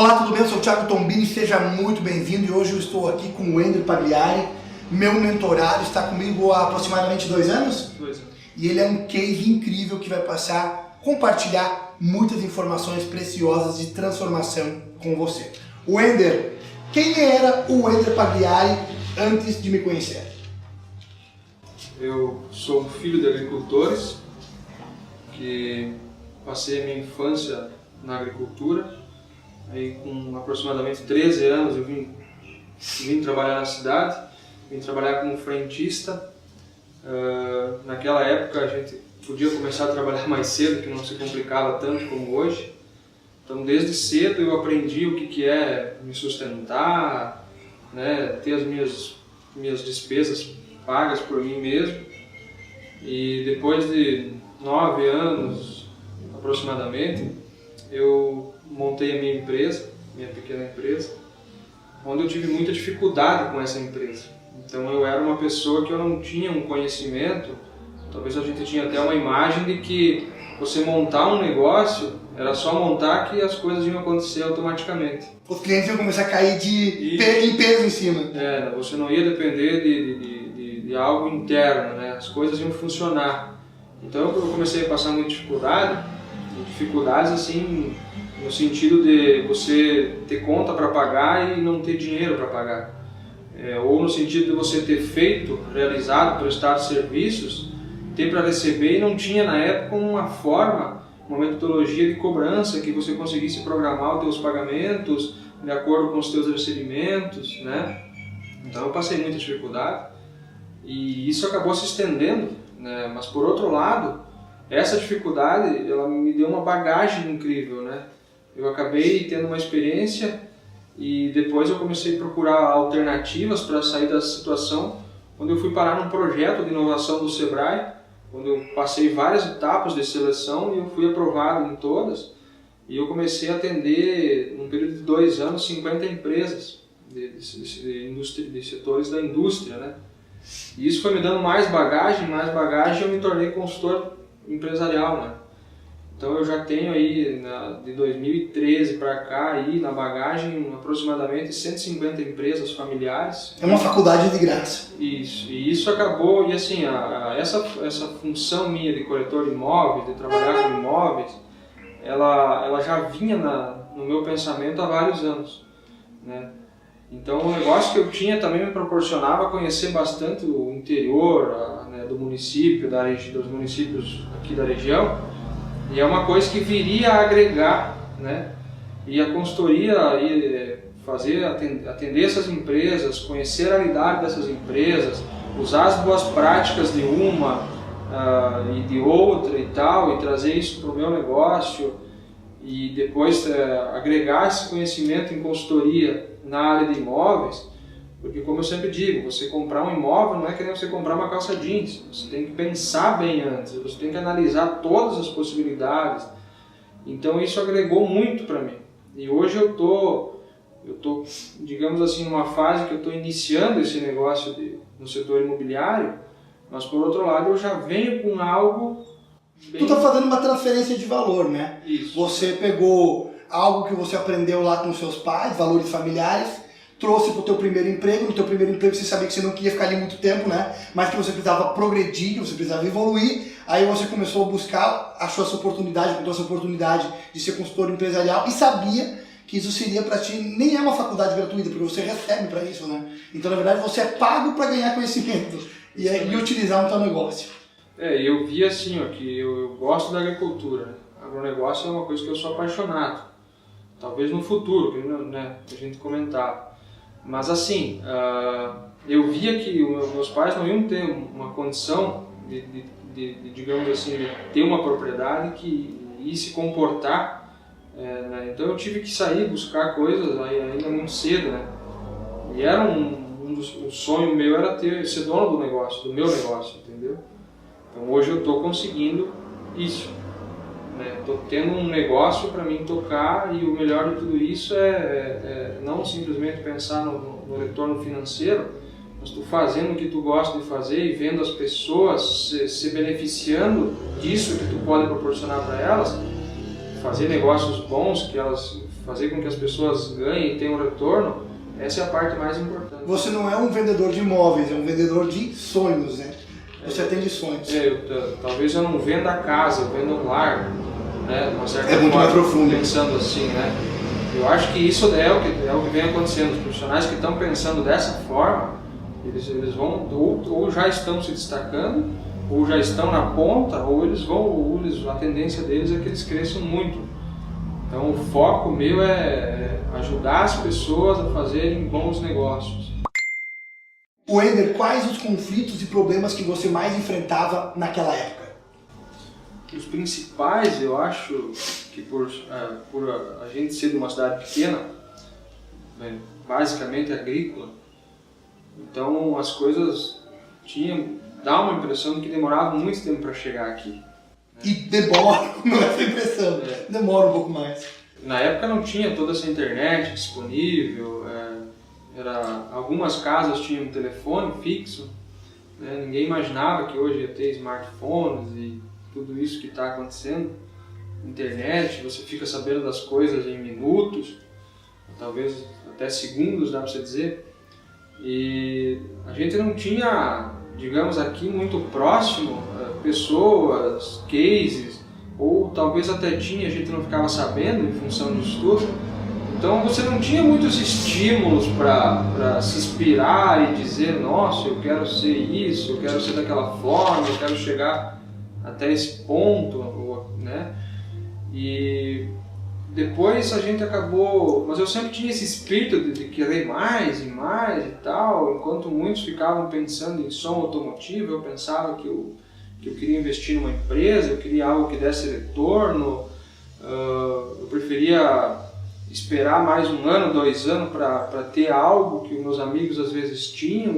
Olá, tudo bem? Eu sou o Thiago Tombini, seja muito bem-vindo e hoje eu estou aqui com o Wender Pagliari, meu mentorado, está comigo há aproximadamente 2 anos? 2 anos. E ele é um case incrível que vai compartilhar muitas informações preciosas de transformação com você. Wender, quem era o Wender Pagliari antes de me conhecer? Eu sou um filho de agricultores que passei a minha infância na agricultura. Aí com aproximadamente 13 anos eu vim trabalhar na cidade, vim trabalhar como frentista. Naquela época a gente podia começar a trabalhar mais cedo, que não se complicava tanto como hoje. Então desde cedo eu aprendi o que é me sustentar, né, ter as minhas despesas pagas por mim mesmo. E depois de 9 anos aproximadamente, eu montei a minha pequena empresa, onde eu tive muita dificuldade com essa empresa. Então eu era uma pessoa que eu não tinha um conhecimento, talvez a gente tinha até uma imagem de que você montar um negócio era só montar que as coisas iam acontecer automaticamente. Os clientes iam começar a cair em peso em cima. Você não ia depender de algo interno, né? As coisas iam funcionar. Então eu comecei a passar muita dificuldades assim, no sentido de você ter conta para pagar e não ter dinheiro para pagar. Ou no sentido de você ter realizado, prestado serviços, ter para receber e não tinha na época uma metodologia de cobrança que você conseguisse programar os teus pagamentos de acordo com os teus recebimentos, né? Então eu passei muita dificuldade e isso acabou se estendendo, né? Mas por outro lado, essa dificuldade ela me deu uma bagagem incrível, né? Eu acabei tendo uma experiência e depois eu comecei a procurar alternativas para sair da situação, onde eu fui parar num projeto de inovação do Sebrae, onde eu passei várias etapas de seleção e eu fui aprovado em todas. E eu comecei a atender, num período de 2 anos, 50 empresas de setores da indústria, né? E isso foi me dando mais bagagem, eu me tornei consultor empresarial, né? Então eu já tenho aí, de 2013 para cá, aí, na bagagem, aproximadamente 150 empresas familiares. É uma faculdade de graça. Isso, e isso acabou, e assim, essa função minha de corretor de imóveis, de trabalhar com imóveis, ela já vinha no meu pensamento há vários anos, né? Então o negócio que eu tinha também me proporcionava conhecer bastante o interior, né, do município, dos municípios aqui da região, e é uma coisa que viria a agregar, né? E a consultoria atender essas empresas, conhecer a realidade dessas empresas, usar as boas práticas de uma e de outra e tal, e trazer isso para o meu negócio e depois agregar esse conhecimento em consultoria na área de imóveis, porque como eu sempre digo, você comprar um imóvel não é que nem você comprar uma calça jeans, você tem que pensar bem antes, você tem que analisar todas as possibilidades. Então isso agregou muito para mim. E hoje eu tô, digamos assim, numa fase que eu estou iniciando esse negócio no setor imobiliário, mas por outro lado eu já venho com algo bem... Tu está fazendo uma transferência de valor, né? Isso. Você pegou algo que você aprendeu lá com seus pais, valores familiares, trouxe para o teu primeiro emprego. No teu primeiro emprego você sabia que você não queria ficar ali muito tempo, né? Mas que você precisava progredir, que você precisava evoluir. Aí você começou a buscar, achou essa oportunidade, encontrou essa oportunidade de ser consultor empresarial e sabia que isso seria para ti, nem é uma faculdade gratuita, porque você recebe para isso, né? Então na verdade você é pago para ganhar conhecimento e utilizar no teu negócio. Eu vi assim, que eu gosto da agricultura, né? Agronegócio é uma coisa que eu sou apaixonado. Talvez no futuro, né, a gente comentava. Mas assim, eu via que meus pais não iam ter uma condição de digamos assim, de ter uma propriedade que ia se comportar, né? Então eu tive que sair, buscar coisas ainda muito cedo, né? E era um sonho meu era ser dono do negócio, do meu negócio, entendeu? Então hoje eu estou conseguindo isso. Estou tendo um negócio para mim tocar e o melhor de tudo isso é não simplesmente pensar no retorno financeiro, mas tu fazendo o que tu gosta de fazer e vendo as pessoas se beneficiando disso que tu pode proporcionar para elas, fazer negócios bons que elas fazer com que as pessoas ganhem e tenham retorno, essa é a parte mais importante. Você não é um vendedor de imóveis, é um vendedor de sonhos, né? Você atende sonhos. Talvez eu não venda a casa, eu vendo um lar, né? Uma certa muito mais profundo. Pensando assim, né? Eu acho que isso é o que vem acontecendo. Os profissionais que estão pensando dessa forma, eles vão ou já estão se destacando, ou já estão na ponta, ou a tendência deles é que eles cresçam muito. Então o foco meu é ajudar as pessoas a fazerem bons negócios. Wender, quais os conflitos e problemas que você mais enfrentava naquela época? Os principais, eu acho que por a gente ser de uma cidade pequena, né, basicamente agrícola, então as coisas dá uma impressão de que demoravam muito tempo para chegar aqui. Né? E demora, não é essa impressão, demora um pouco mais. Na época não tinha toda essa internet disponível, algumas casas tinham um telefone fixo, né? Ninguém imaginava que hoje ia ter smartphones e tudo isso que está acontecendo. Internet, você fica sabendo das coisas em minutos, talvez até segundos, dá para você dizer. E a gente não tinha, digamos aqui, muito próximo, pessoas, cases, ou talvez até tinha, a gente não ficava sabendo em função disso tudo. Então você não tinha muitos estímulos para se inspirar e dizer, nossa, eu quero ser isso, eu quero ser daquela forma, eu quero chegar até esse ponto, né? E depois a gente acabou, mas eu sempre tinha esse espírito de querer mais e mais e tal, enquanto muitos ficavam pensando em som automotivo, eu pensava que eu queria investir numa empresa, eu queria algo que desse retorno, eu preferia esperar mais 1 ano, 2 anos para ter algo que os meus amigos às vezes tinham,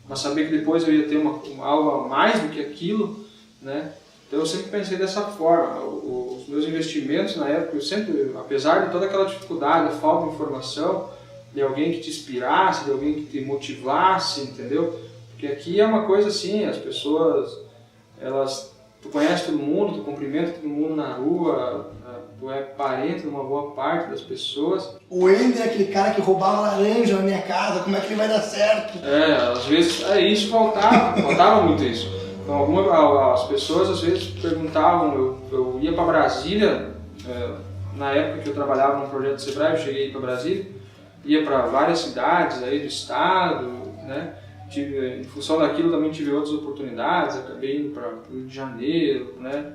mas saber que depois eu ia ter algo a mais do que aquilo, né? Então eu sempre pensei dessa forma. Os meus investimentos na época, eu sempre, apesar de toda aquela dificuldade, a falta de informação, de alguém que te inspirasse, de alguém que te motivasse, entendeu? Porque aqui é uma coisa assim, as pessoas, tu conhece todo mundo, tu cumprimenta todo mundo na rua, tu é parente de uma boa parte das pessoas. O Wender é aquele cara que roubava laranja na minha casa, como é que ele vai dar certo? Às vezes isso faltava muito isso. Então as pessoas às vezes perguntavam, eu ia para Brasília, na época que eu trabalhava no projeto Sebrae, eu cheguei para Brasília, ia para várias cidades aí do estado, né? Em função daquilo também tive outras oportunidades, acabei indo para o Rio de Janeiro, né?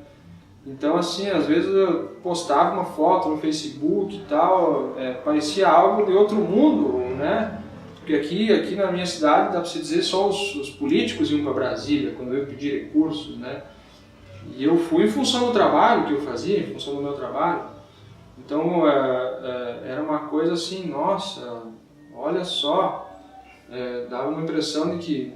Então, assim, às vezes eu postava uma foto no Facebook e tal, parecia algo de outro mundo, né? Porque aqui na minha cidade, dá para se dizer, só os políticos iam para Brasília, quando eu pedi recursos, né? E eu fui em função do trabalho que eu fazia, em função do meu trabalho. Então, era uma coisa assim, nossa, olha só, dava uma impressão de que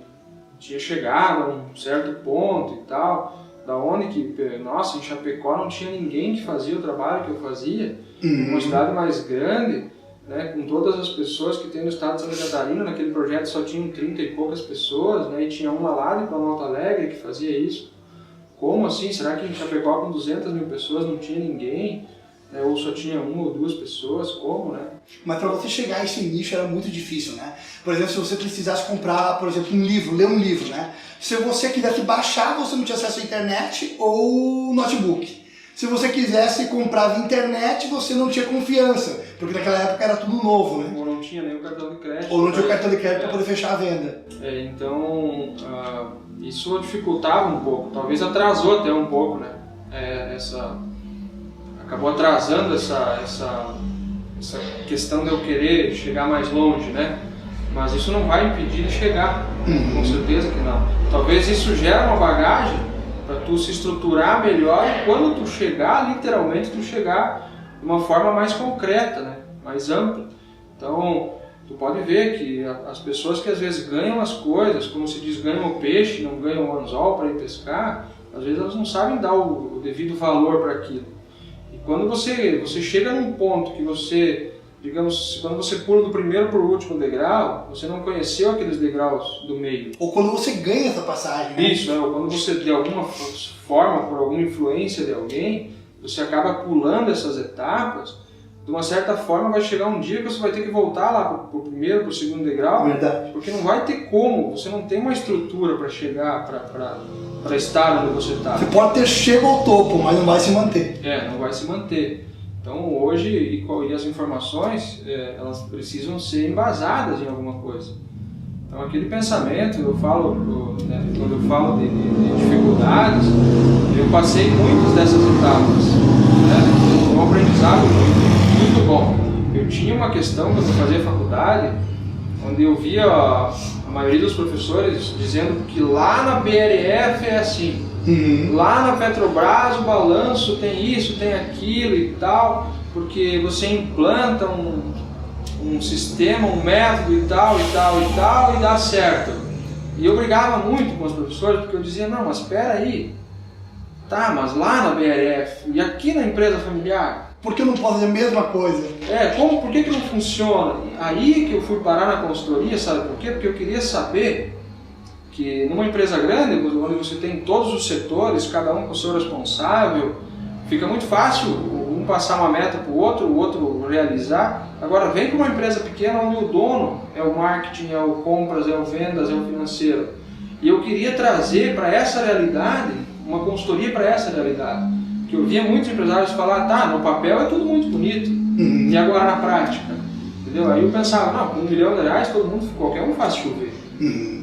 tinha chegado a um certo ponto e tal. Da onde que, nossa, em Chapecó não tinha ninguém que fazia o trabalho que eu fazia, uma cidade mais grande, né, com todas as pessoas que tem no estado de Santa Catarina, naquele projeto só tinham 30 e poucas pessoas, né, e tinha uma lá de Planalto Alegre que fazia isso. Como assim? Será que em Chapecó com 200 mil pessoas não tinha ninguém? Ou só tinha 1 ou 2 pessoas? Como, né? Mas para você chegar a esse nicho era muito difícil, né? Por exemplo, se você precisasse comprar, por exemplo, um livro, ler um livro, né? Se você quisesse baixar, você não tinha acesso à internet ou notebook. Se você quisesse comprar via internet, você não tinha confiança, porque naquela época era tudo novo, né? Ou não tinha nem o cartão de crédito. Ou não tinha o cartão de crédito para poder fechar a venda. Então, isso dificultava um pouco, talvez atrasou até um pouco, né? Acabou atrasando essa questão de eu querer chegar mais longe, né? Mas isso não vai impedir de chegar, com certeza que não. Talvez isso gere uma bagagem para tu se estruturar melhor e quando tu chegar, literalmente tu chegar de uma forma mais concreta, né? Mais ampla. Então, tu pode ver que as pessoas que às vezes ganham as coisas, como se diz, ganham o peixe, não ganham o anzol para ir pescar, às vezes elas não sabem dar o devido valor para aquilo. E quando você chega num ponto que você, digamos, quando você pula do primeiro para o último degrau, você não conheceu aqueles degraus do meio. Ou quando você ganha essa passagem, né? Isso, ou quando você, de alguma forma, por alguma influência de alguém, você acaba pulando essas etapas, de uma certa forma vai chegar um dia que você vai ter que voltar lá para o primeiro, para o segundo degrau, Verdade. porque não vai ter como, você não tem uma estrutura para chegar, para estar onde você está. Você pode ter chego ao topo, mas não vai se manter. Não vai se manter. Então hoje, e as informações, elas precisam ser embasadas em alguma coisa. Então aquele pensamento, eu falo, quando eu falo de dificuldades, eu passei muitas dessas etapas, né? Foi um aprendizado muito bom. Eu tinha uma questão quando eu fazia faculdade, onde eu via a maioria dos professores dizendo que lá na BRF é assim, lá na Petrobras o balanço tem isso, tem aquilo e tal, porque você implanta um sistema, um método e tal, e dá certo. E eu brigava muito com os professores, porque eu dizia, não, mas espera aí, tá, mas lá na BRF e aqui na empresa familiar, por que eu não posso fazer a mesma coisa? Por que não funciona? Aí que eu fui parar na consultoria, sabe por quê? Porque eu queria saber que numa empresa grande, onde você tem todos os setores, cada um com o seu responsável, fica muito fácil um passar uma meta para o outro realizar. Agora vem para uma empresa pequena onde o dono é o marketing, é o compras, é o vendas, é o financeiro. E eu queria trazer para essa realidade, uma consultoria para essa realidade. Porque eu via muitos empresários falar, tá, no papel é tudo muito bonito, e agora na prática? Entendeu? Aí eu pensava, não, com R$1 milhão qualquer um faz chover.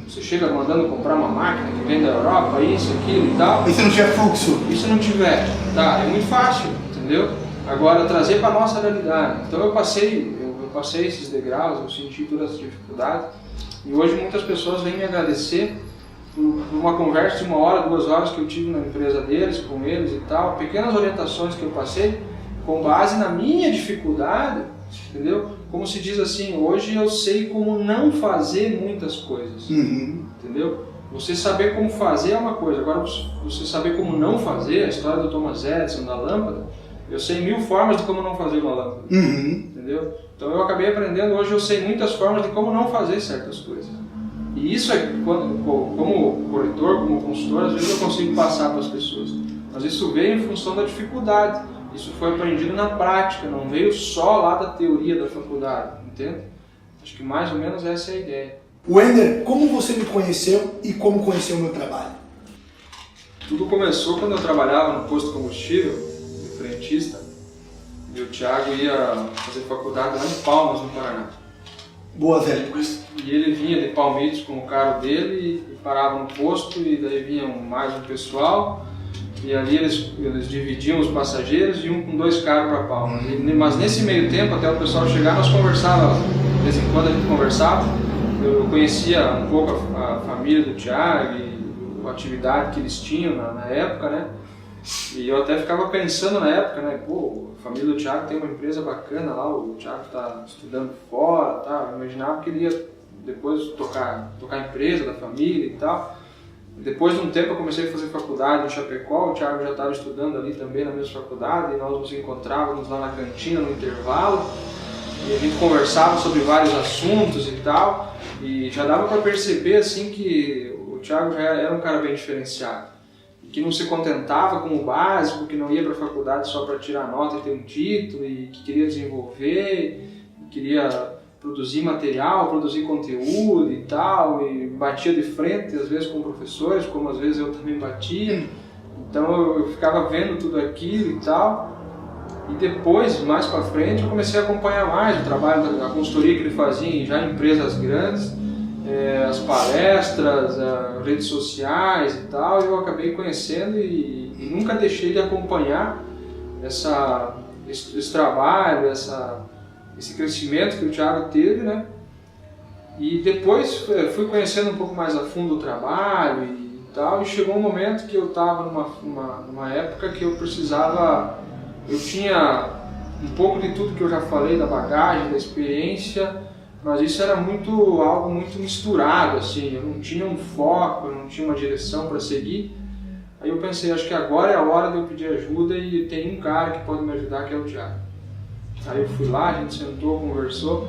Você chega mandando comprar uma máquina que vem da Europa, isso, aquilo e tal. E se não tiver fluxo? E se não tiver? Tá, é muito fácil, entendeu? Agora, trazer para a nossa realidade. Então eu passei esses degraus, eu senti todas as dificuldades. E hoje muitas pessoas vêm me agradecer por uma conversa de 1 hora, 2 horas que eu tive na empresa deles, com eles e tal. Pequenas orientações que eu passei com base na minha dificuldade, entendeu? Como se diz assim, hoje eu sei como não fazer muitas coisas, entendeu? Você saber como fazer é uma coisa, agora você saber como não fazer, a história do Thomas Edison, da lâmpada, eu sei 1000 formas de como não fazer uma lâmpada, entendeu? Então eu acabei aprendendo, hoje eu sei muitas formas de como não fazer certas coisas. E isso é como corretor, como consultor, às vezes eu consigo passar para as pessoas, mas isso veio em função da dificuldade. Isso foi aprendido na prática, não veio só lá da teoria da faculdade, entende? Acho que mais ou menos essa é a ideia. Wender, como você me conheceu e como conheceu o meu trabalho? Tudo começou quando eu trabalhava no posto de combustível, de frentista, e o Thiago ia fazer faculdade lá em Palmas, no Paraná. Boas épocas. E ele vinha de Palmitos com o carro dele e parava no posto, e daí vinha mais um pessoal. E ali eles dividiam os passageiros e um com 2 carros para Palmas. Mas nesse meio tempo, até o pessoal chegar, nós conversávamos, de vez em quando a gente conversava. Eu conhecia um pouco a família do Thiago e a atividade que eles tinham na época, né? E eu até ficava pensando na época, né? Pô, a família do Thiago tem uma empresa bacana lá, o Thiago está estudando fora, tá? Eu imaginava que ele ia depois tocar a empresa da família e tal. Depois de um tempo eu comecei a fazer faculdade em Chapecó, o Thiago já estava estudando ali também na mesma faculdade, e nós nos encontrávamos lá na cantina no intervalo, e a gente conversava sobre vários assuntos e tal, e já dava para perceber assim que o Thiago já era um cara bem diferenciado, e que não se contentava com o básico, que não ia para a faculdade só para tirar nota e ter um título, e que queria desenvolver, queria produzir material, produzir conteúdo e tal, e batia de frente às vezes com professores, como às vezes eu também batia. Então eu ficava vendo tudo aquilo e tal, e depois, mais para frente, eu comecei a acompanhar mais o trabalho da consultoria que ele fazia já em empresas grandes, as palestras, as redes sociais e tal, e eu acabei conhecendo e nunca deixei de acompanhar esse trabalho, esse crescimento que o Thiago teve, né? E depois fui conhecendo um pouco mais a fundo o trabalho e tal, e chegou um momento que eu estava numa época que eu tinha um pouco de tudo que eu já falei, da bagagem, da experiência, mas isso era algo muito misturado, assim, eu não tinha um foco, eu não tinha uma direção para seguir. Aí eu pensei, acho que agora é a hora de eu pedir ajuda e tem um cara que pode me ajudar, que é o Thiago. Aí eu fui lá, a gente sentou, conversou,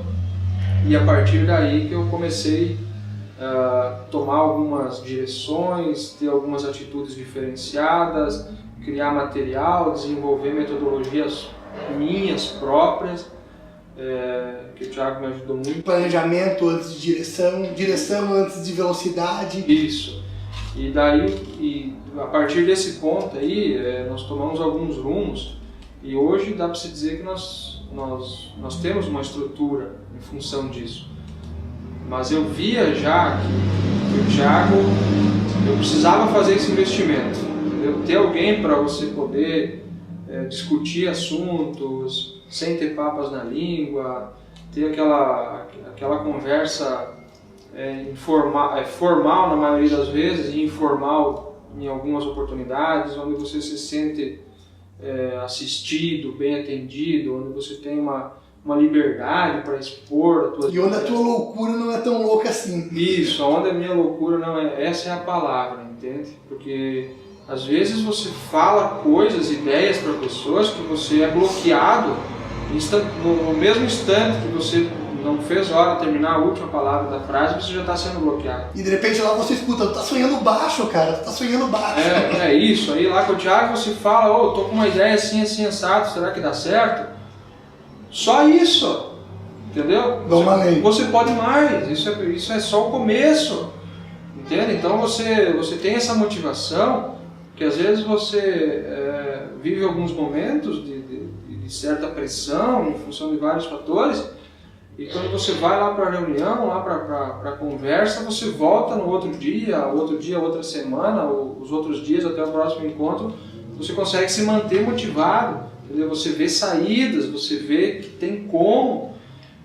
e a partir daí que eu comecei a tomar algumas direções, ter algumas atitudes diferenciadas, criar material, desenvolver metodologias minhas próprias, que o Thiago me ajudou muito. Planejamento antes de direção antes de velocidade. Isso. E daí, a partir desse ponto aí, nós tomamos alguns rumos e hoje dá para se dizer que nós temos uma estrutura em função disso. Mas eu via já que o Thiago, eu precisava fazer esse investimento. Ter alguém para você poder discutir assuntos sem ter papas na língua, ter aquela conversa formal na maioria das vezes e informal em algumas oportunidades, onde você se sente assistido, bem atendido, onde você tem uma liberdade para expor a tua E onde a tua loucura não é tão louca assim. Isso, onde a minha loucura não é... Essa é a palavra, entende? Porque às vezes você fala coisas, ideias para pessoas que você é bloqueado no mesmo instante que você não fez hora terminar a última palavra da frase, você já está sendo bloqueado. E de repente lá você escuta, tu tá sonhando baixo, cara, tu tá sonhando baixo. É isso, aí lá com o Thiago você fala, tô com uma ideia assim, assim, assado, será que dá certo? Só isso, entendeu? Você pode mais, isso é só o começo, entende? Então você tem essa motivação, que às vezes você vive alguns momentos de certa pressão, em função de vários fatores, e quando você vai lá para a reunião, lá para a conversa, você volta no outro dia, outra semana, os outros dias até o próximo encontro, você consegue se manter motivado, entendeu? Você vê saídas, você vê que tem como.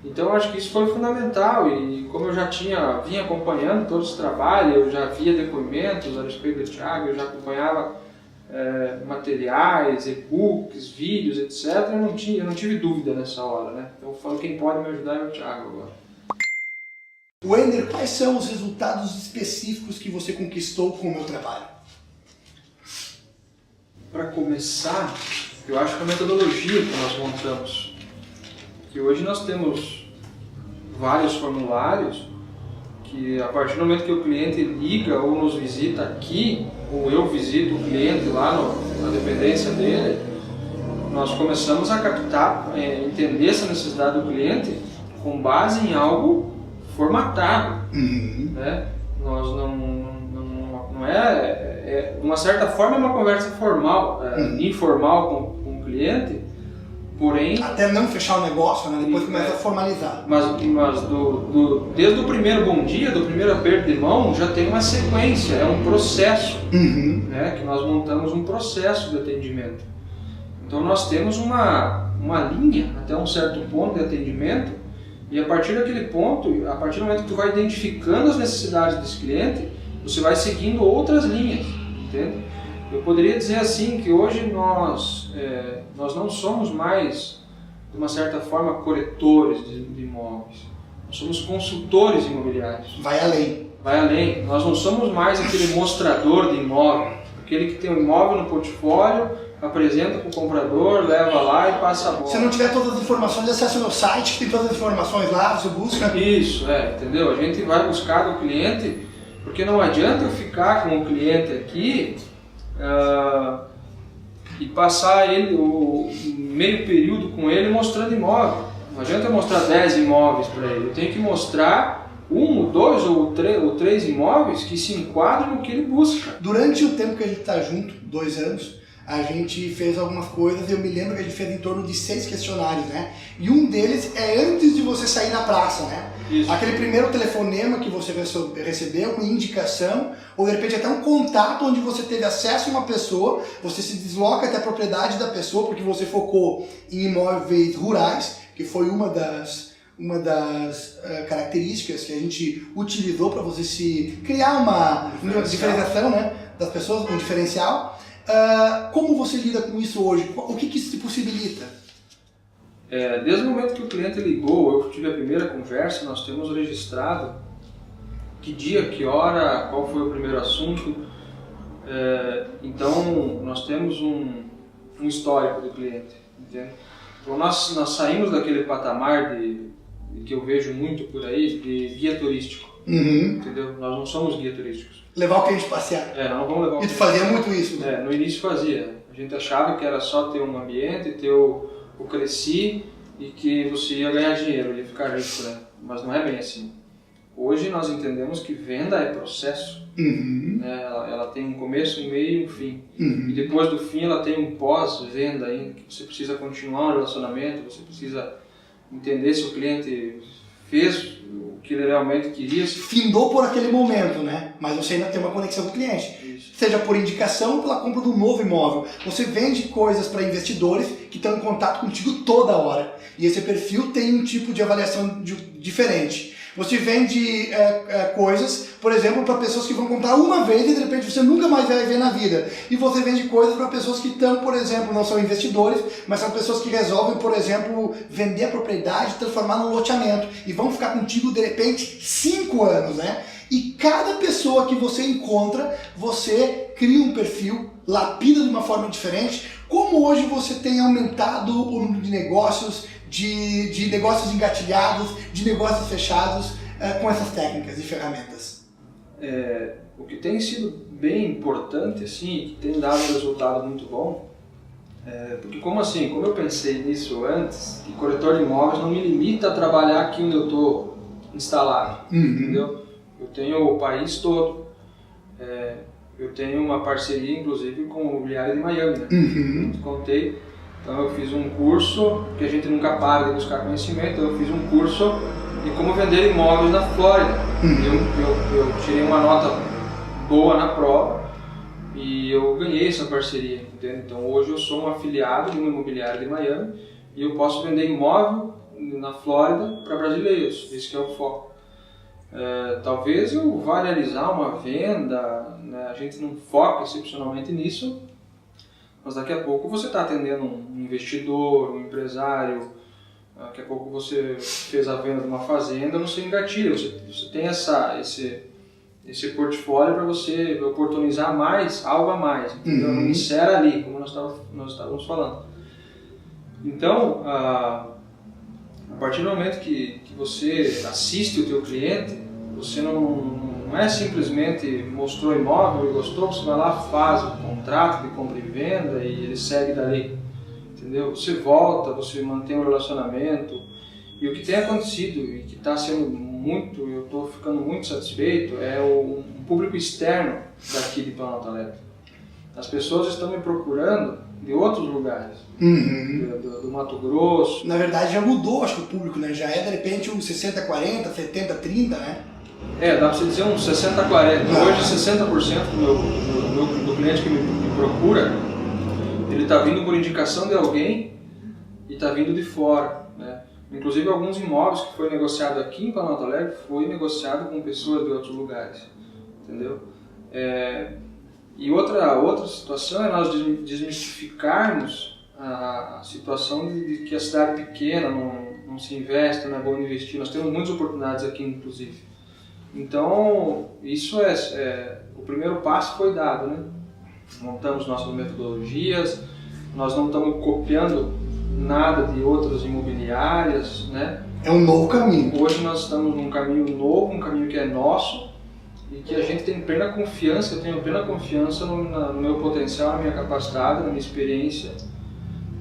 Então eu acho que isso foi fundamental, e como eu já vinha acompanhando todo esse trabalho, eu já via depoimentos a respeito do Thiago, eu já acompanhava materiais, e-books, vídeos, etc. Eu não tive dúvida nessa hora, né? Então eu falo, quem pode me ajudar é o Thiago agora. Wender, quais são os resultados específicos que você conquistou com o meu trabalho? Para começar, eu acho que a metodologia que nós montamos, que hoje nós temos vários formulários, que a partir do momento que o cliente liga ou nos visita aqui, ou eu visito o cliente lá na dependência dele, nós começamos a captar, entender essa necessidade do cliente com base em algo formatado. Né? Nós não é, de uma certa forma, é uma conversa formal, informal com o cliente, porém... Até não fechar o negócio, né? Depois começa a formalizar. Mas desde o primeiro bom dia, do primeiro aperto de mão, já tem uma sequência, é um processo, né? Que nós montamos um processo de atendimento. Então nós temos uma linha até um certo ponto de atendimento, e a partir daquele ponto, a partir do momento que tu vai identificando as necessidades desse cliente, você vai seguindo outras linhas, entende? Eu poderia dizer assim que hoje nós não somos mais, de uma certa forma, corretores de imóveis. Nós somos consultores imobiliários. Vai além. Vai além. Nós não somos mais aquele mostrador de imóvel, aquele que tem um imóvel no portfólio, apresenta para o comprador, leva lá e passa a bola. Se não tiver todas as informações, acesse o meu site, que tem todas as informações lá, você busca. Isso, entendeu? A gente vai buscar do cliente, porque não adianta eu ficar com o cliente aqui e passar ele o meio período com ele mostrando imóvel. Não adianta eu mostrar 10 imóveis para ele, eu tenho que mostrar 1, 2 ou 3 imóveis que se enquadram no que ele busca. Durante o tempo que a gente está junto, 2 anos, a gente fez algumas coisas, eu me lembro que a gente fez em torno de 6 questionários, né? E um deles é antes de você sair na praça, né? Isso. Aquele primeiro telefonema que você recebeu, com indicação, ou de repente até um contato onde você teve acesso a uma pessoa, você se desloca até a propriedade da pessoa, porque você focou em imóveis rurais, que foi uma das características que a gente utilizou para você se criar uma diferenciação, né, das pessoas, um diferencial. Como você lida com isso hoje? O que isso te possibilita? Desde o momento que o cliente ligou, eu tive a primeira conversa, nós temos registrado que dia, que hora, qual foi o primeiro assunto. Então, nós temos um histórico do cliente, entende? Então, nós saímos daquele patamar que eu vejo muito por aí, de guia turístico, entendeu? Nós não somos guia turísticos. Levar o cliente passear. Nós não vamos levar o E tu fazia muito isso, né? No início fazia. A gente achava que era só ter um ambiente, ter o eu cresci e que você ia ganhar dinheiro, ia ficar rico, né? Mas não é bem assim. Hoje nós entendemos que venda é processo, né? Ela tem um começo, um meio e um fim. E depois do fim ela tem um pós-venda ainda, que você precisa continuar um relacionamento, você precisa entender se o cliente fez o que ele realmente queria. Findou por aquele momento, né? Mas você ainda tem uma conexão com o cliente. Isso. Seja por indicação ou pela compra do novo imóvel. Você vende coisas para investidores que estão em contato contigo toda hora. E esse perfil tem um tipo de avaliação diferente. Você vende coisas, por exemplo, para pessoas que vão comprar uma vez e de repente você nunca mais vai ver na vida. E você vende coisas para pessoas que estão, por exemplo, não são investidores, mas são pessoas que resolvem, por exemplo, vender a propriedade, transformar num loteamento. E vão ficar contigo, de repente, 5 anos, né? E cada pessoa que você encontra, você cria um perfil, lapida de uma forma diferente. Como hoje você tem aumentado o número de negócios, de negócios engatilhados, de negócios fechados com essas técnicas e ferramentas? O que tem sido bem importante, assim, que tem dado um resultado muito bom, porque como eu pensei nisso antes, que corretor de imóveis não me limita a trabalhar aqui onde eu estou instalado, entendeu? Eu tenho o país todo, eu tenho uma parceria inclusive com o imobiliário de Miami, né? Eu contei. Então eu fiz um curso, que a gente nunca para de buscar conhecimento, eu fiz um curso de como vender imóveis na Flórida. Eu tirei uma nota boa na prova e eu ganhei essa parceria, entende? Então hoje eu sou um afiliado de uma imobiliária de Miami e eu posso vender imóvel na Flórida para brasileiros, esse que é o foco. Talvez eu vá realizar uma venda, né? A gente não foca excepcionalmente nisso, mas daqui a pouco você está atendendo um investidor, um empresário, daqui a pouco você fez a venda de uma fazenda, você engatilha, você tem esse portfólio para você oportunizar algo a mais, entendeu? Não insera ali, como nós estávamos falando. Então, a partir do momento que você assiste o teu cliente, você não é simplesmente mostrou o imóvel e gostou, você vai lá, faz o contrato de compra e venda e ele segue dali, entendeu? Você volta, você mantém um relacionamento e o que tem acontecido e que está sendo muito, eu estou ficando muito satisfeito, é um público externo daqui de Planalto Alegre. As pessoas estão me procurando de outros lugares, do Mato Grosso. Na verdade já mudou, acho que o público, né? Já de repente um 60-40, 70-30, né? Dá pra você dizer uns 60-40. Hoje 60% do cliente que me procura, ele tá vindo por indicação de alguém e tá vindo de fora, né? Inclusive alguns imóveis que foi negociado aqui em Planalto Alegre foi negociado com pessoas de outros lugares, entendeu? E outra situação é nós desmistificarmos a situação de que a cidade pequena não se investe, não é bom investir. Nós temos muitas oportunidades aqui, inclusive. Então, isso o primeiro passo foi dado, né? Montamos nossas metodologias, nós não estamos copiando nada de outras imobiliárias, né? É um novo caminho. Hoje nós estamos num caminho novo, um caminho que é nosso e que a gente tem plena confiança, eu tenho plena confiança no meu potencial, na minha capacidade, na minha experiência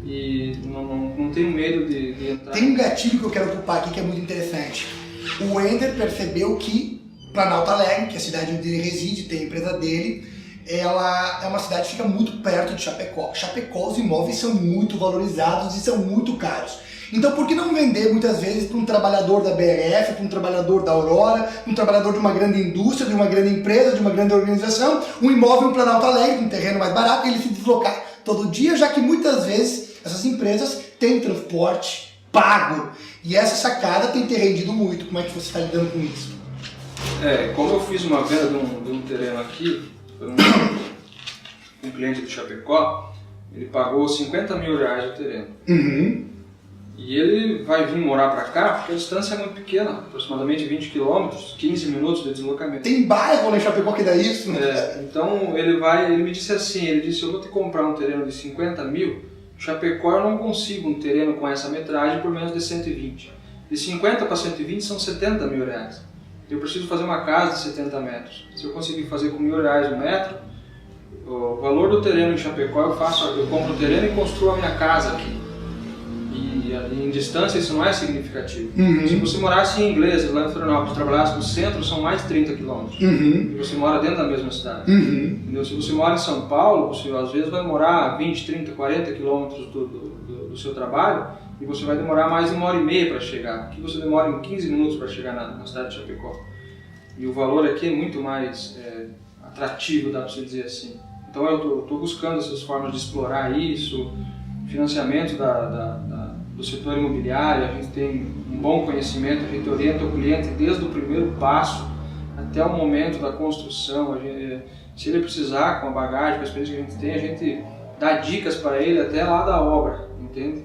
e não tenho medo de entrar. Tem um gatilho que eu quero ocupar aqui que é muito interessante. O Wender percebeu que Planalto Alegre, que é a cidade onde ele reside, tem a empresa dele, ela é uma cidade que fica muito perto de Chapecó. Chapecó, os imóveis são muito valorizados e são muito caros. Então por que não vender muitas vezes para um trabalhador da BRF, para um trabalhador da Aurora, para um trabalhador de uma grande indústria, de uma grande empresa, de uma grande organização, um imóvel em Planalto Alegre, um terreno mais barato, e ele se deslocar todo dia, já que muitas vezes essas empresas têm transporte pago. E essa sacada tem te rendido muito. Como é que você está lidando com isso? Como eu fiz uma venda de um terreno aqui, um cliente de Chapecó, ele pagou 50 mil reais o terreno. E ele vai vir morar para cá porque a distância é muito pequena, aproximadamente 20 km, 15 minutos de deslocamento. Tem bairro lá em Chapecó que dá isso? Então ele me disse assim, eu vou te comprar um terreno de 50 mil, Chapecó eu não consigo um terreno com essa metragem por menos de 120. De 50 para 120 são 70 mil reais. Eu preciso fazer uma casa de 70 metros. Se eu conseguir fazer com R$1.000 o metro, o valor do terreno em Chapecó eu compro o terreno e construo a minha casa aqui. em distância isso não é significativo. Se você morasse em Inglês, lá em Florianópolis, trabalhasse no centro, são mais de 30 quilômetros. E você mora dentro da mesma cidade. Entendeu? Se você mora em São Paulo, você às vezes vai morar 20, 30, 40 quilômetros do seu trabalho e você vai demorar mais de 1h30 para chegar. Aqui você demora em 15 minutos para chegar na cidade de Chapecó. E o valor aqui é muito mais atrativo, dá para você dizer assim. Então eu estou buscando essas formas de explorar isso, financiamento do setor imobiliário, a gente tem um bom conhecimento, a gente orienta o cliente desde o primeiro passo até o momento da construção. Se ele precisar, com a bagagem, com a experiência que a gente tem, a gente dá dicas para ele até lá da obra, entende?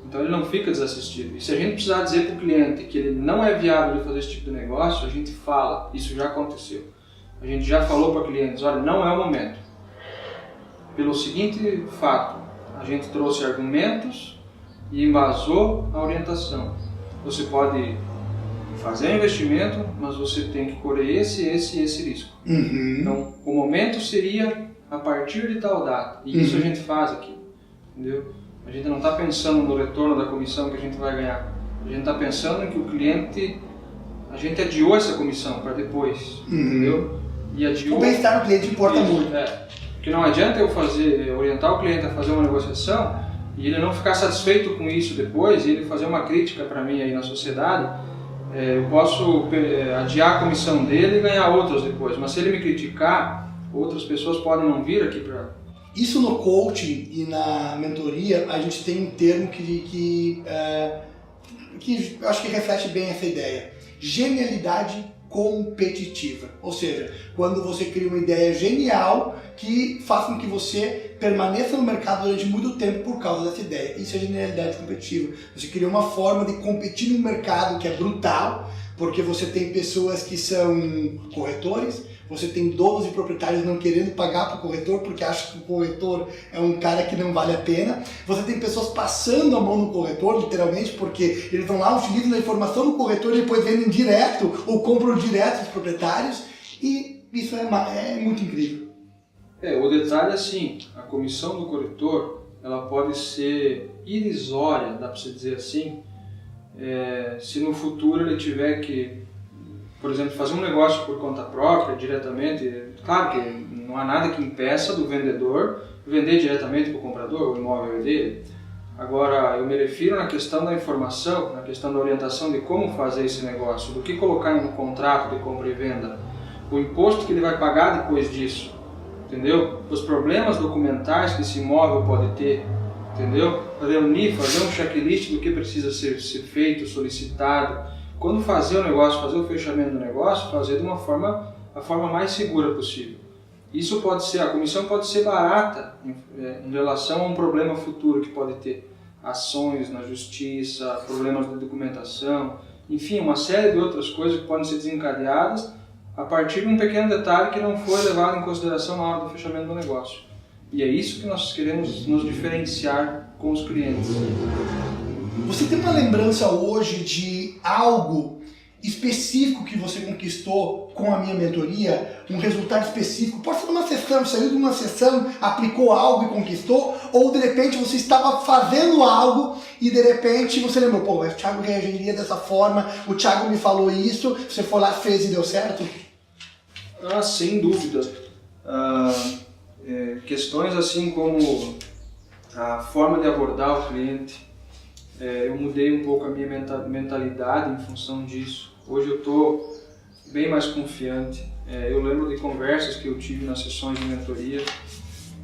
Então ele não fica desassistido. E se a gente precisar dizer para o cliente que ele não é viável de fazer esse tipo de negócio, a gente fala, isso já aconteceu. A gente já falou para clientes, olha, não é o momento. Pelo seguinte fato, a gente trouxe argumentos e embasou a orientação. Você pode fazer o investimento, mas você tem que correr esse risco. Então, o momento seria a partir de tal data. E isso a gente faz aqui, entendeu? A gente não está pensando no retorno da comissão que a gente vai ganhar. A gente está pensando em que o cliente... A gente adiou essa comissão para depois, entendeu? E adiou... O bem-estar do cliente importa muito. Porque não adianta eu orientar o cliente a fazer uma negociação e ele não ficar satisfeito com isso depois e ele fazer uma crítica para mim aí na sociedade. Eu posso adiar a comissão dele e ganhar outras depois, mas se ele me criticar, outras pessoas podem não vir aqui para... Isso no coaching e na mentoria, a gente tem um termo que eu acho que reflete bem essa ideia. Genialidade competitiva. Ou seja, quando você cria uma ideia genial que faz com que você permaneça no mercado durante muito tempo por causa dessa ideia. Isso é genialidade competitiva. Você cria uma forma de competir num mercado que é brutal, porque você tem pessoas que são corretores, você tem donos e proprietários não querendo pagar para o corretor porque acham que o corretor é um cara que não vale a pena. Você tem pessoas passando a mão no corretor, literalmente, porque eles vão lá, utilizam a informação do corretor e depois vendem direto ou compram direto dos proprietários. E isso é muito incrível. O detalhe é assim, a comissão do corretor ela pode ser irrisória, dá para você dizer assim, se no futuro ele tiver que, por exemplo, fazer um negócio por conta própria, diretamente. Claro que não há nada que impeça do vendedor vender diretamente para o comprador, o imóvel é dele. Agora, eu me refiro na questão da informação, na questão da orientação de como fazer esse negócio, do que colocar em um contrato de compra e venda, o imposto que ele vai pagar depois disso, entendeu? Os problemas documentais que esse imóvel pode ter, entendeu? Reunir, fazer um checklist do que precisa ser feito, solicitado. Quando fazer o negócio, fazer o fechamento do negócio, fazer de a forma mais segura possível. Isso pode ser, a comissão pode ser barata em relação a um problema futuro que pode ter. Ações na justiça, problemas de documentação, enfim, uma série de outras coisas que podem ser desencadeadas a partir de um pequeno detalhe que não foi levado em consideração na hora do fechamento do negócio. E é isso que nós queremos nos diferenciar com os clientes. Você tem uma lembrança hoje de algo específico que você conquistou com a minha mentoria? Um resultado específico? Pode ser numa sessão, saiu de uma sessão, aplicou algo e conquistou? Ou de repente você estava fazendo algo e de repente você lembrou, pô, o Thiago reagiria dessa forma, o Thiago me falou isso, você foi lá, fez e deu certo? Sem dúvida. Questões assim como a forma de abordar o cliente, eu mudei um pouco a minha mentalidade em função disso. Hoje eu estou bem mais confiante. Eu lembro de conversas que eu tive nas sessões de mentoria.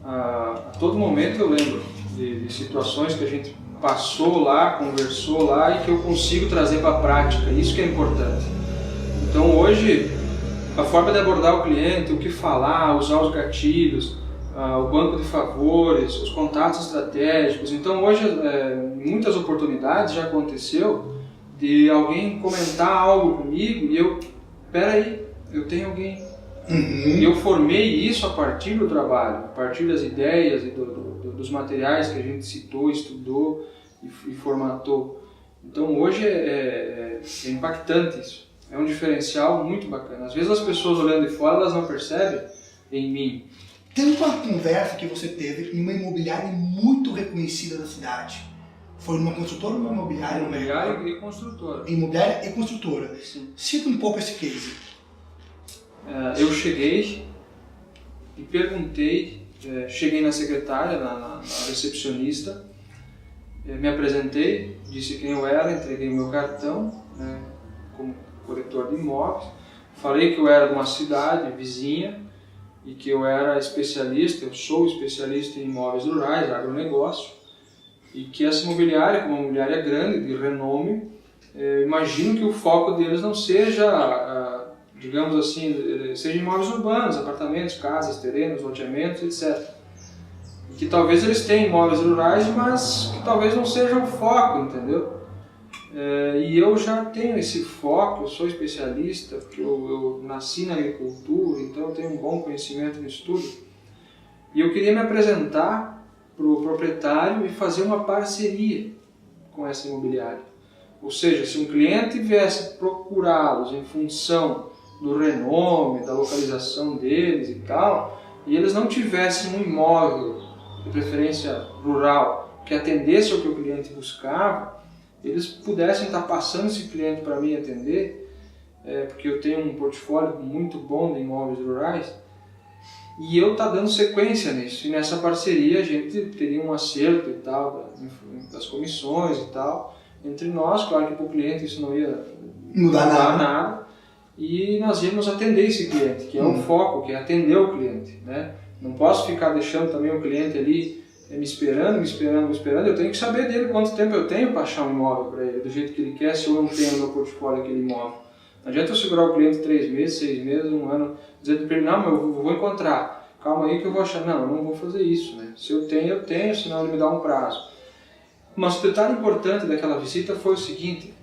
A todo momento eu lembro de situações que a gente passou lá, conversou lá e que eu consigo trazer para a prática. Isso que é importante. Então hoje, a forma de abordar o cliente, o que falar, usar os gatilhos, o banco de favores, os contatos estratégicos. Então hoje, em muitas oportunidades já aconteceu de alguém comentar algo comigo e eu, peraí, eu tenho alguém. E eu formei isso a partir do trabalho, a partir das ideias e dos materiais que a gente citou, estudou e formatou. Então hoje é impactante isso, é um diferencial muito bacana. Às vezes as pessoas olhando de fora, elas não percebem em mim. Tem uma conversa que você teve em uma imobiliária muito reconhecida da cidade. Foi numa construtora ou numa imobiliária? Imobiliária e construtora. Imobiliária e construtora. Sim. Cita um pouco esse case. Eu cheguei e perguntei, cheguei na secretária, na recepcionista, me apresentei, disse quem eu era, entreguei meu cartão, né, como corretor de imóveis, falei que eu era de uma cidade vizinha e que eu era especialista, eu sou especialista em imóveis rurais, agronegócio, e que essa imobiliária, como uma imobiliária grande, de renome, imagino que o foco deles não seja, digamos assim, seja imóveis urbanos, apartamentos, casas, terrenos, loteamentos, etc. E que talvez eles tenham imóveis rurais, mas que talvez não seja o foco, entendeu? E eu já tenho esse foco, eu sou especialista, porque eu nasci na agricultura, então eu tenho um bom conhecimento nisso tudo. E eu queria me apresentar para o proprietário e fazer uma parceria com essa imobiliária. Ou seja, se um cliente viesse procurá-los em função do renome, da localização deles e tal, e eles não tivessem um imóvel, de preferência rural, que atendesse ao que o cliente buscava, eles pudessem estar passando esse cliente para mim atender, porque eu tenho um portfólio muito bom de imóveis rurais, e eu estar dando sequência nisso. E nessa parceria a gente teria um acerto e tal, das comissões e tal, entre nós. Claro que para o cliente isso não ia mudar nada, e nós íamos atender esse cliente, que é o foco, que é atender o cliente, né? Não posso ficar deixando também o cliente ali me esperando, eu tenho que saber dele quanto tempo eu tenho para achar um imóvel para ele, do jeito que ele quer, se eu não tenho no meu portfólio aquele imóvel. Não adianta eu segurar o cliente 3 meses, 6 meses, 1 ano, dizendo para ele, não, mas eu vou encontrar, calma aí que eu vou achar. Não, eu não vou fazer isso, né? Se eu tenho, senão ele me dá um prazo. Mas o detalhe importante daquela visita foi o seguinte,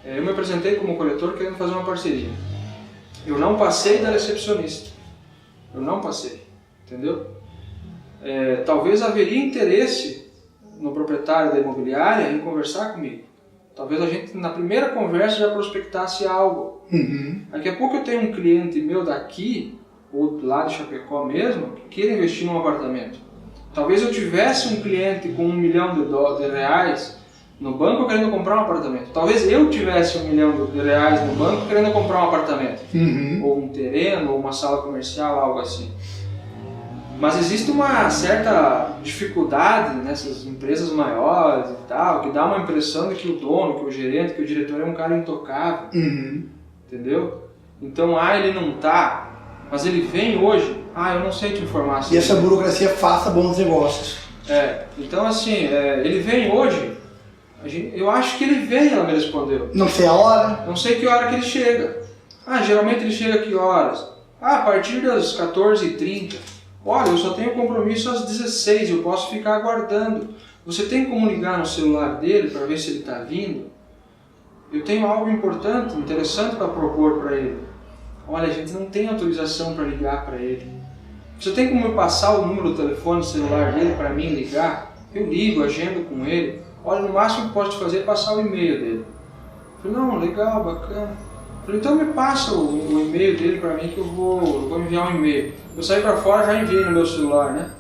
eu me apresentei como corretor querendo fazer uma parceria. Eu não passei da recepcionista, eu não passei, entendeu? Talvez haveria interesse no proprietário da imobiliária em conversar comigo. Talvez a gente na primeira conversa já prospectasse algo. Daqui a pouco eu tenho um cliente meu daqui, ou lá de Chapecó mesmo, que queira investir num apartamento. Talvez eu tivesse um cliente com R$1 milhão no banco querendo comprar um apartamento. Talvez eu tivesse R$1 milhão no banco querendo comprar um apartamento. Ou um terreno, ou uma sala comercial, algo assim. Mas existe uma certa dificuldade nessas empresas maiores e tal, que dá uma impressão de que o dono, que o gerente, que o diretor é um cara intocável, entendeu? Então, ele não tá, mas ele vem hoje, eu não sei te informar. E essa burocracia faça bons negócios. Então assim, ele vem hoje, eu acho que ele vem, ela me respondeu. Não sei a hora? Não sei que hora que ele chega. Geralmente ele chega a que horas? A partir das 14h30. Olha, eu só tenho compromisso às 16h, eu posso ficar aguardando. Você tem como ligar no celular dele para ver se ele está vindo? Eu tenho algo importante, interessante para propor para ele. Olha, a gente não tem autorização para ligar para ele. Você tem como me passar o número do telefone do celular dele para mim ligar? Eu ligo, agendo com ele. Olha, no máximo que posso te fazer é passar o e-mail dele. Eu falei, não, legal, bacana. Eu falei, então me passa o e-mail dele para mim que eu vou enviar um e-mail. Eu saí para fora, já enviei no meu celular, né?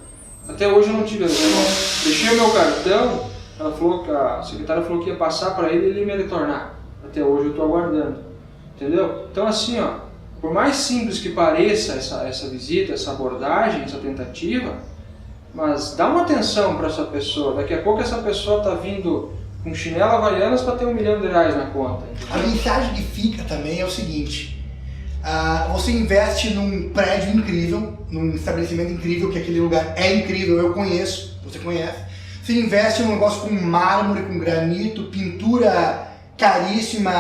Até hoje eu não tive resposta. Deixei o meu cartão, a secretária falou que ia passar para ele e ele ia me retornar. Até hoje eu estou aguardando. Entendeu? Então assim, por mais simples que pareça essa visita, essa abordagem, essa tentativa, mas dá uma atenção para essa pessoa. Daqui a pouco essa pessoa está vindo com chinelo Havaianas para ter R$1 milhão na conta. Entendeu? A mensagem que fica também é o seguinte, você investe num prédio incrível, num estabelecimento incrível, que aquele lugar é incrível, eu conheço, você conhece. Você investe num negócio com mármore, com granito, pintura caríssima,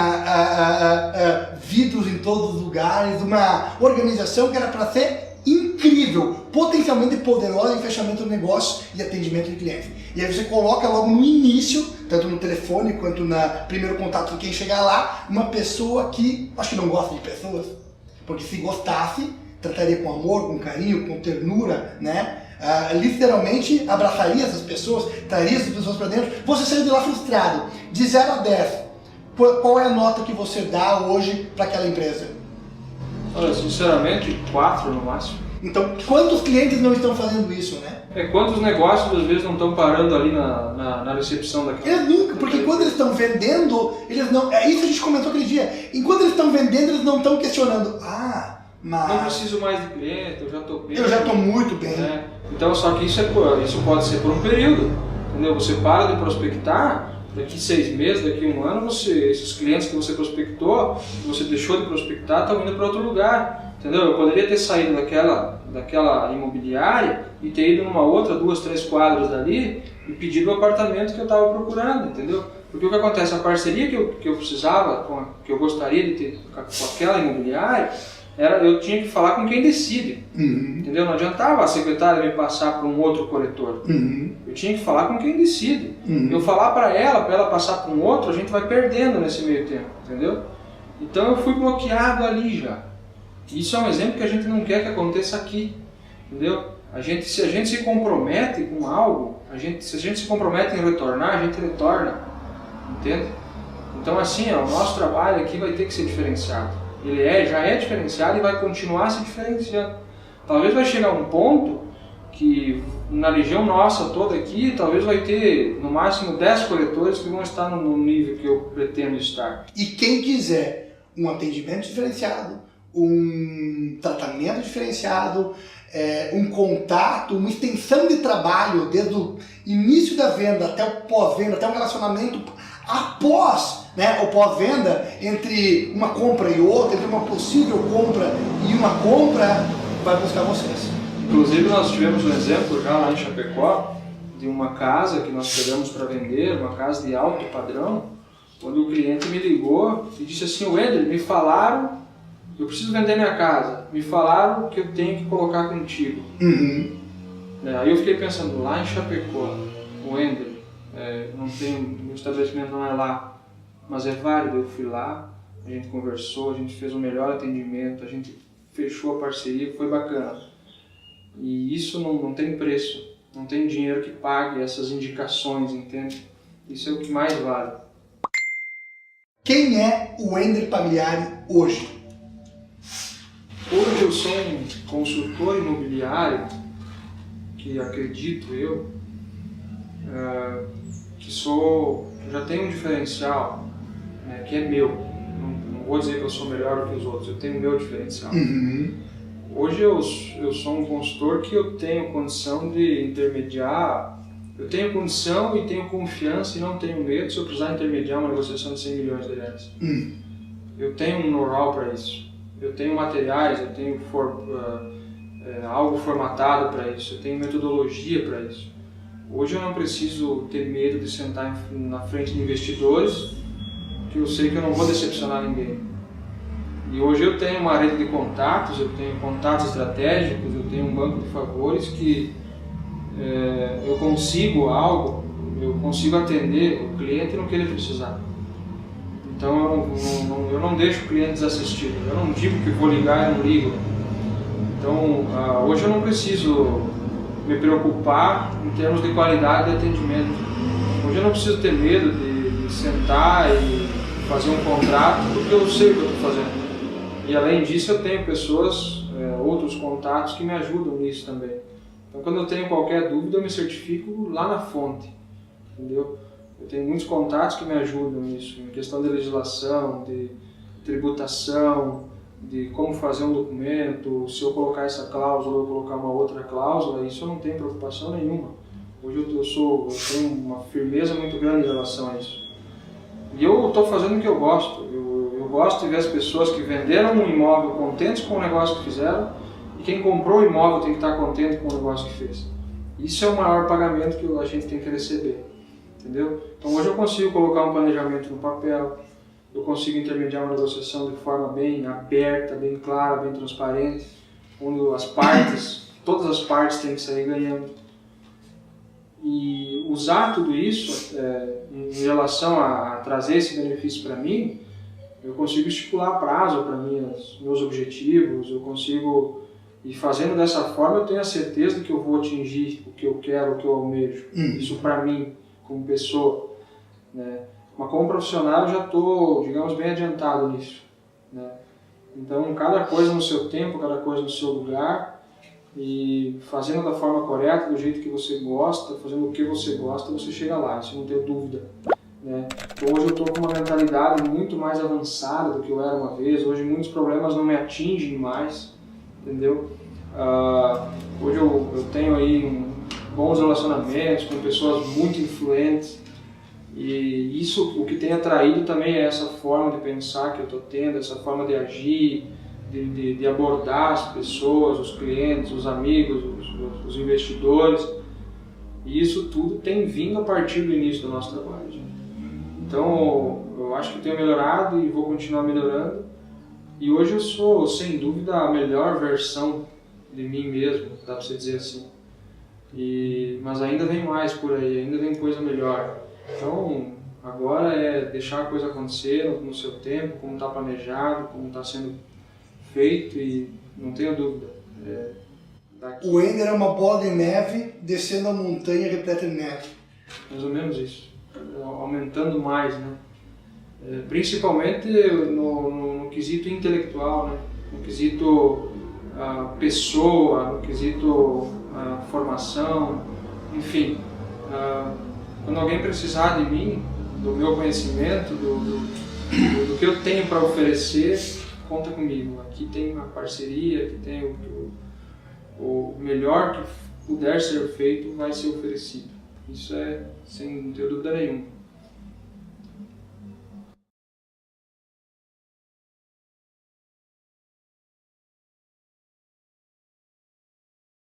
vidros em todos os lugares, uma organização que era para ser incrível, potencialmente poderosa em fechamento de negócio e atendimento de clientes. E aí você coloca logo no início, tanto no telefone quanto no primeiro contato com quem chegar lá, uma pessoa que acho que não gosta de pessoas, porque se gostasse, trataria com amor, com carinho, com ternura, né? Literalmente abraçaria essas pessoas, traria essas pessoas para dentro. Você saiu de lá frustrado, de 0 a 10. Qual é a nota que você dá hoje para aquela empresa? Olha, sinceramente, 4 no máximo. Então, quantos clientes não estão fazendo isso, né? Quantos negócios às vezes não estão parando ali na recepção daquela... Eles nunca, porque quando eles estão vendendo, eles não... É isso que a gente comentou aquele dia. Enquanto eles estão vendendo, eles não estão questionando. Mas... Não preciso mais de cliente, eu já estou bem. Eu já estou muito bem. Então, só que isso pode ser por um período. Entendeu? Você para de prospectar, daqui 6 meses, daqui 1 ano, esses clientes que você prospectou, que você deixou de prospectar, estão indo para outro lugar. Entendeu? Eu poderia ter saído daquela imobiliária e ter ido numa outra, 2, 3 quadras dali e pedido o apartamento que eu estava procurando, entendeu? Porque o que acontece, a parceria que eu precisava, que eu gostaria de ter com aquela imobiliária, eu tinha que falar com quem decide, entendeu? Não adiantava a secretária me passar para um outro corretor. Eu tinha que falar com quem decide. Eu falar para ela passar para um outro, a gente vai perdendo nesse meio tempo, entendeu? Então eu fui bloqueado ali já. Isso é um exemplo que a gente não quer que aconteça aqui, entendeu? Se a gente se compromete com algo, se a gente se compromete em retornar, a gente retorna, entende? Então assim, o nosso trabalho aqui vai ter que ser diferenciado. Ele já é diferenciado e vai continuar se diferenciando. Talvez vai chegar um ponto que na região nossa toda aqui, talvez vai ter no máximo 10 corretores que vão estar no nível que eu pretendo estar. E quem quiser um atendimento diferenciado, um tratamento diferenciado, um contato, uma extensão de trabalho desde o início da venda até o pós-venda, até um relacionamento após, né, o pós-venda, entre uma compra e outra, entre uma possível compra e uma compra, vai buscar vocês. Inclusive nós tivemos um exemplo já lá em Chapecó de uma casa que nós pegamos para vender, uma casa de alto padrão, onde o cliente me ligou e disse assim: Wendel, me falaram, eu preciso vender minha casa, me falaram que eu tenho que colocar contigo. Aí eu fiquei pensando, lá em Chapecó, Wendel, meu estabelecimento não é lá, mas é válido. Eu fui lá, a gente conversou, a gente fez o melhor atendimento, a gente fechou a parceria, foi bacana. E isso não tem preço, não tem dinheiro que pague essas indicações, entende? Isso é o que mais vale. Quem é o Wendel Pagliari hoje? Hoje eu sou um consultor imobiliário que acredito que já tenho um diferencial, né, que é meu. Não vou dizer que eu sou melhor do que os outros, eu tenho o meu diferencial. Hoje eu sou um consultor que eu tenho condição de intermediar, eu tenho condição e tenho confiança e não tenho medo se eu precisar intermediar uma negociação de 100 milhões de reais. Eu tenho um know-how para isso. Eu tenho materiais, eu tenho algo formatado para isso, eu tenho metodologia para isso. Hoje eu não preciso ter medo de sentar na frente de investidores, que eu sei que eu não vou decepcionar ninguém. E hoje eu tenho uma rede de contatos, eu tenho contatos estratégicos, eu tenho um banco de favores que eu consigo atender o cliente no que ele precisar. Então eu não deixo o cliente desassistido, eu não digo que vou ligar, eu não ligo. Então hoje eu não preciso me preocupar em termos de qualidade de atendimento. Hoje eu não preciso ter medo de sentar e fazer um contrato, porque eu sei o que eu estou fazendo. E além disso eu tenho pessoas, outros contatos que me ajudam nisso também. Então quando eu tenho qualquer dúvida eu me certifico lá na fonte, entendeu? Eu tenho muitos contatos que me ajudam nisso, em questão de legislação, de tributação, de como fazer um documento, se eu colocar essa cláusula ou eu colocar uma outra cláusula, isso eu não tenho preocupação nenhuma. Hoje eu tenho uma firmeza muito grande em relação a isso. E eu estou fazendo o que eu gosto. Eu gosto de ver as pessoas que venderam um imóvel contentes com o negócio que fizeram, e quem comprou o imóvel tem que estar contente com o negócio que fez. Isso é o maior pagamento que a gente tem que receber. Entendeu? Então hoje eu consigo colocar um planejamento no papel, eu consigo intermediar uma negociação de forma bem aberta, bem clara, bem transparente, onde todas as partes têm que sair ganhando. E usar tudo isso em relação a trazer esse benefício para mim, eu consigo estipular prazo para meus objetivos, eu consigo, e fazendo dessa forma eu tenho a certeza de que eu vou atingir o que eu quero, o que eu almejo. Isso para mim, como pessoa, né? Mas como profissional eu já estou, digamos, bem adiantado nisso, né? Então cada coisa no seu tempo, cada coisa no seu lugar, E fazendo da forma correta, do jeito que você gosta, fazendo o que você gosta, você chega lá, isso não tenho dúvida. Né? Então, hoje eu estou com uma mentalidade muito mais avançada do que eu era uma vez. Hoje muitos problemas não me atingem mais, entendeu? Hoje eu tenho aí bons relacionamentos com pessoas muito influentes. E isso, o que tem atraído também é essa forma de pensar que eu estou tendo, essa forma de agir, de abordar as pessoas, os clientes, os amigos, os investidores. E isso tudo tem vindo a partir do início do nosso trabalho. Gente. Então, eu acho que tenho melhorado e vou continuar melhorando. E hoje eu sou, sem dúvida, a melhor versão de mim mesmo, dá para você dizer assim. Mas ainda vem mais por aí, ainda vem coisa melhor. Então, agora é deixar a coisa acontecer no seu tempo, como está planejado, como está sendo feito, e não tenho dúvida. O Ender é uma bola de neve descendo a montanha repleta de neve. Mais ou menos isso. Aumentando mais, né? Principalmente no quesito intelectual, né? No quesito pessoa, no quesito formação, enfim. Quando alguém precisar de mim, do meu conhecimento, do que eu tenho para oferecer, conta comigo. Aqui tem uma parceria, aqui tem o melhor que puder ser feito vai ser oferecido. Isso é sem ter dúvida nenhuma.